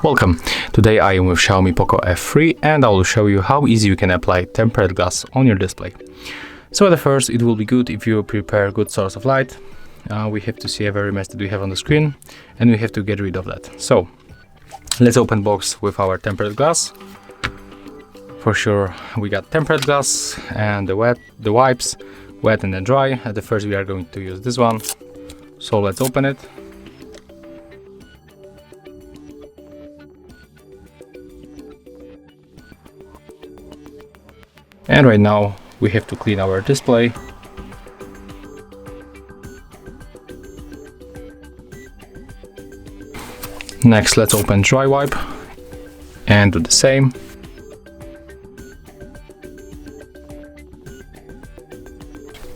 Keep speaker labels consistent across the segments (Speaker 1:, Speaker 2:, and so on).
Speaker 1: Welcome! Today I am with Xiaomi Poco F3 and I will show you how easy you can apply tempered glass on your display. So at first it will be good if you prepare a good source of light. We have to see every mess that we have on the screen and we have to get rid of that. So let's open box with our tempered glass. For sure we got tempered glass and the wipes, wet and then dry. At the first we are going to use this one. So let's open it. And right now we have to clean our display. Next, let's open dry wipe and do the same.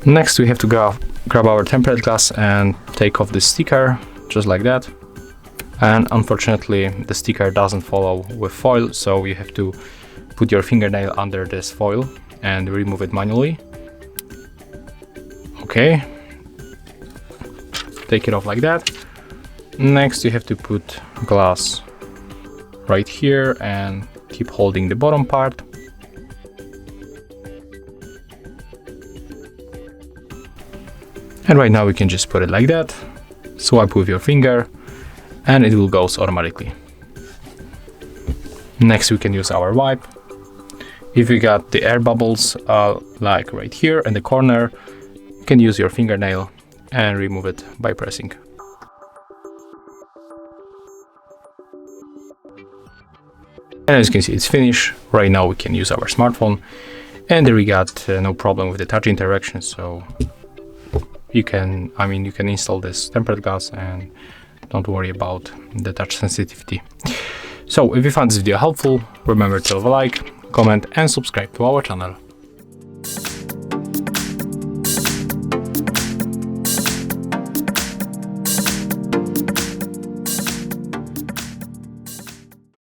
Speaker 1: Next, we have to grab our tempered glass and take off the sticker, just like that. And unfortunately, the sticker doesn't follow with foil, so you have to put your fingernail under this foil and remove it manually. Okay, take it off like that. Next you have to put glass right here and keep holding the bottom part. And right now we can just put it like that, swipe with your finger and it will go automatically. Next we can use our wipe. If you got the air bubbles like right here in the corner, you can use your fingernail and remove it by pressing. And as you can see, it's finished. Right now we can use our smartphone and there we got no problem with the touch interaction, so you can install this tempered glass and don't worry about the touch sensitivity. So if you found this video helpful, remember to leave a like, comment and subscribe to our channel.